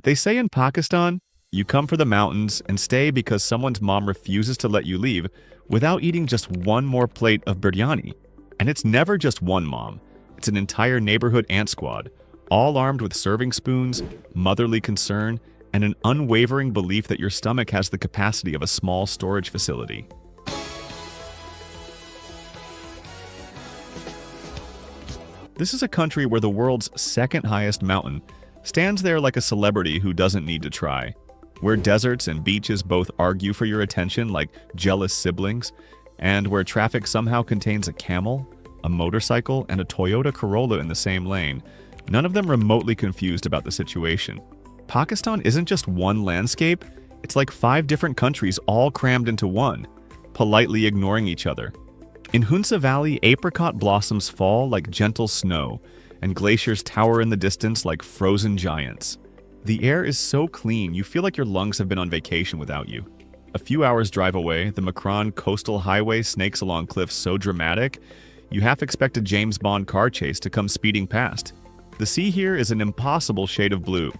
They say in Pakistan, you come for the mountains and stay because someone's mom refuses to let you leave without eating just one more plate of biryani. And it's never just one mom. It's an entire neighborhood ant squad, all armed with serving spoons, motherly concern, and an unwavering belief that your stomach has the capacity of a small storage facility. This is a country where the world's second highest mountain stands there like a celebrity who doesn't need to try, where deserts and beaches both argue for your attention like jealous siblings, and where traffic somehow contains a camel, a motorcycle, and a Toyota Corolla in the same lane, none of them remotely confused about the situation. Pakistan isn't just one landscape, it's like 5 different countries all crammed into one, politely ignoring each other. In Hunza Valley, apricot blossoms fall like gentle snow, and glaciers tower in the distance like frozen giants. The air is so clean, you feel like your lungs have been on vacation without you. A few hours' drive away, the Makran coastal highway snakes along cliffs so dramatic, you half expect a James Bond car chase to come speeding past. The sea here is an impossible shade of blue,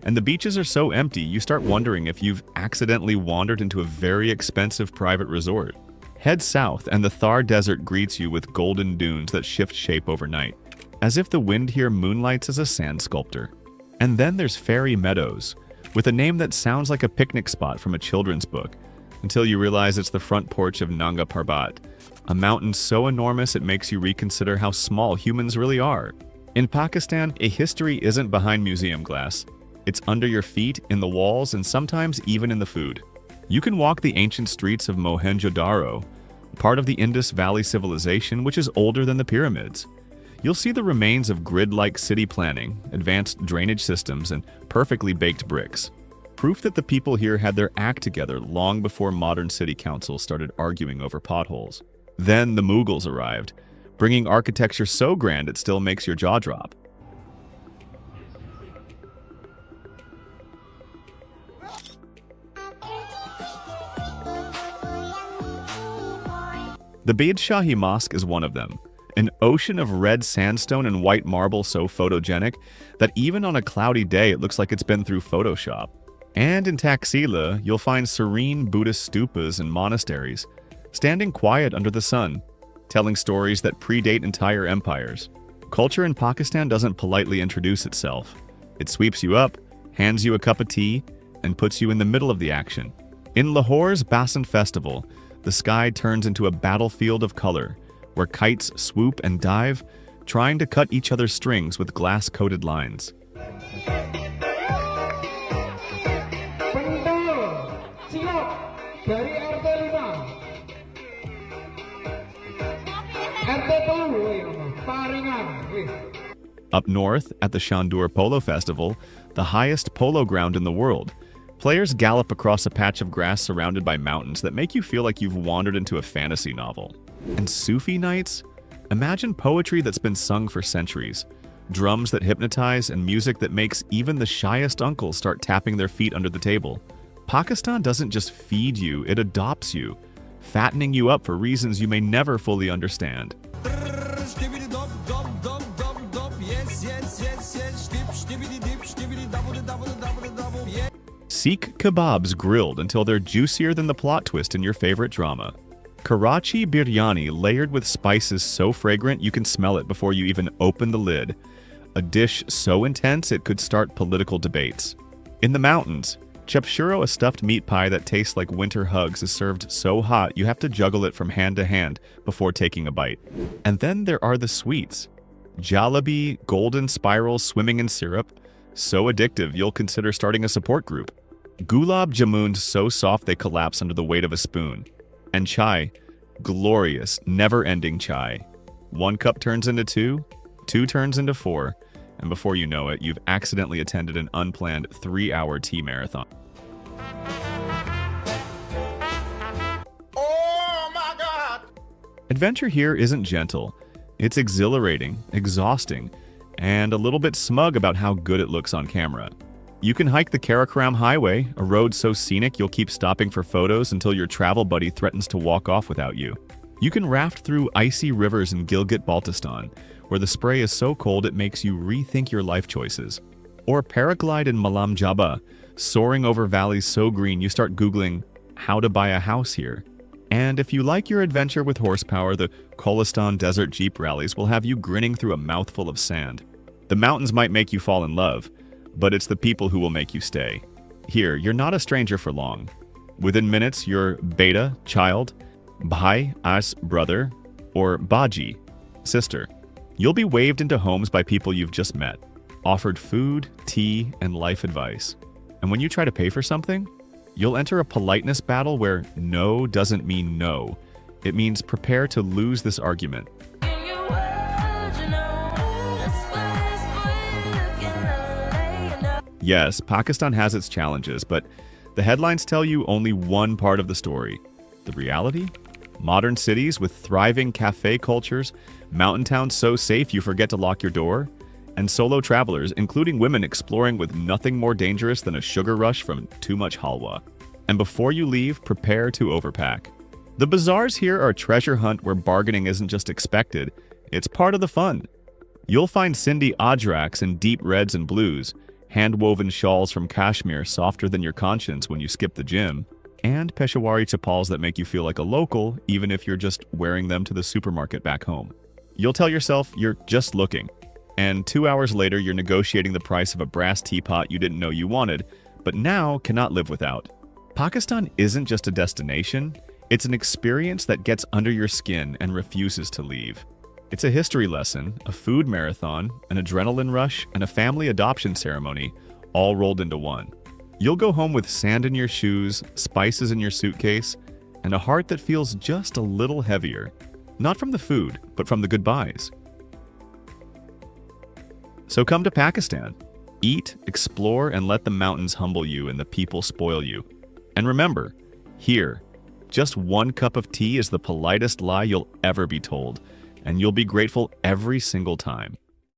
and the beaches are so empty you start wondering if you've accidentally wandered into a very expensive private resort. Head south and the Thar desert greets you with golden dunes that shift shape overnight, as if the wind here moonlights as a sand sculptor. And then there's Fairy Meadows, with a name that sounds like a picnic spot from a children's book, until you realize it's the front porch of Nanga Parbat, a mountain so enormous it makes you reconsider how small humans really are. In Pakistan, a history isn't behind museum glass. It's under your feet, in the walls, and sometimes even in the food. You can walk the ancient streets of Mohenjo-daro, part of the Indus Valley Civilization, which is older than the pyramids. You'll see the remains of grid-like city planning, advanced drainage systems, and perfectly baked bricks. Proof that the people here had their act together long before modern city councils started arguing over potholes. Then the Mughals arrived, bringing architecture so grand it still makes your jaw drop. The Shahi Mosque is one of them, an ocean of red sandstone and white marble so photogenic that even on a cloudy day it looks like it's been through Photoshop. And in Taxila, you'll find serene Buddhist stupas and monasteries, standing quiet under the sun, telling stories that predate entire empires. Culture in Pakistan doesn't politely introduce itself. It sweeps you up, hands you a cup of tea, and puts you in the middle of the action. In Lahore's Basant Festival, the sky turns into a battlefield of color, where kites swoop and dive, trying to cut each other's strings with glass-coated lines. Up north, at the Shandur Polo Festival, the highest polo ground in the world, players gallop across a patch of grass surrounded by mountains that make you feel like you've wandered into a fantasy novel. And Sufi nights? Imagine poetry that's been sung for centuries, drums that hypnotize, and music that makes even the shyest uncles start tapping their feet under the table. Pakistan doesn't just feed you, it adopts you, fattening you up for reasons you may never fully understand. Seek kebabs grilled until they're juicier than the plot twist in your favorite drama. Karachi biryani layered with spices so fragrant you can smell it before you even open the lid. A dish so intense it could start political debates. In the mountains, chapshuro, a stuffed meat pie that tastes like winter hugs, is served so hot you have to juggle it from hand to hand before taking a bite. And then there are the sweets. Jalebi, golden spirals swimming in syrup, so addictive you'll consider starting a support group. Gulab jamun so soft they collapse under the weight of a spoon. And chai, glorious, never-ending chai. 1 cup turns into 2, 2 turns into 4, and before you know it, you've accidentally attended an unplanned 3-hour tea marathon. Oh my God! Adventure here isn't gentle. It's exhilarating, exhausting, and a little bit smug about how good it looks on camera. You can hike the Karakoram Highway, a road so scenic you'll keep stopping for photos until your travel buddy threatens to walk off without you. You can raft through icy rivers in Gilgit-Baltistan, where the spray is so cold it makes you rethink your life choices. Or paraglide in Malam Jaba, soaring over valleys so green you start Googling how to buy a house here. And if you like your adventure with horsepower, the Kholistan Desert Jeep rallies will have you grinning through a mouthful of sand. The mountains might make you fall in love, but it's the people who will make you stay. Here, you're not a stranger for long. Within minutes, you're beta, child, bhai, as, brother, or baji, sister. You'll be waved into homes by people you've just met, offered food, tea, and life advice. And when you try to pay for something, you'll enter a politeness battle where no doesn't mean no. It means prepare to lose this argument. Yes, Pakistan has its challenges, but the headlines tell you only one part of the story. The reality? Modern cities with thriving cafe cultures, mountain towns so safe you forget to lock your door, and solo travelers, including women exploring with nothing more dangerous than a sugar rush from too much halwa. And before you leave, prepare to overpack. The bazaars here are a treasure hunt where bargaining isn't just expected, it's part of the fun. You'll find Sindhi ajraks in deep reds and blues, hand-woven shawls from Kashmir softer than your conscience when you skip the gym, and Peshawari chapals that make you feel like a local even if you're just wearing them to the supermarket back home. You'll tell yourself you're just looking, and 2 hours later you're negotiating the price of a brass teapot you didn't know you wanted, but now cannot live without. Pakistan isn't just a destination, it's an experience that gets under your skin and refuses to leave. It's a history lesson, a food marathon, an adrenaline rush, and a family adoption ceremony, all rolled into one. You'll go home with sand in your shoes, spices in your suitcase, and a heart that feels just a little heavier. Not from the food, but from the goodbyes. So come to Pakistan. Eat, explore, and let the mountains humble you and the people spoil you. And remember, here, just one cup of tea is the politest lie you'll ever be told, and you'll be grateful every single time.